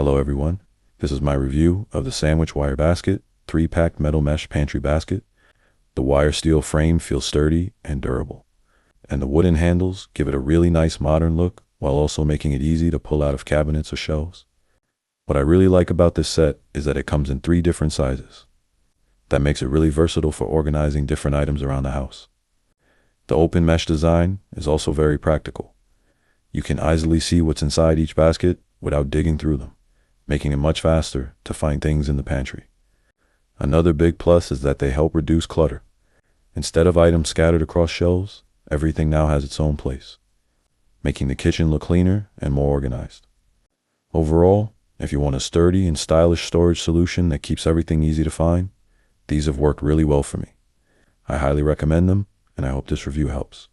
Hello everyone, this is my review of the Sandwich Wire Basket 3-pack metal mesh pantry basket. The wire steel frame feels sturdy and durable, and the wooden handles give it a really nice modern look while also making it easy to pull out of cabinets or shelves. What I really like about this set is that it comes in 3 different sizes. That makes it really versatile for organizing different items around the house. The open mesh design is also very practical. You can easily see what's inside each basket without digging through them, making it much faster to find things in the pantry. Another big plus is that they help reduce clutter. Instead of items scattered across shelves, everything now has its own place, making the kitchen look cleaner and more organized. Overall, if you want a sturdy and stylish storage solution that keeps everything easy to find, these have worked really well for me. I highly recommend them, and I hope this review helps.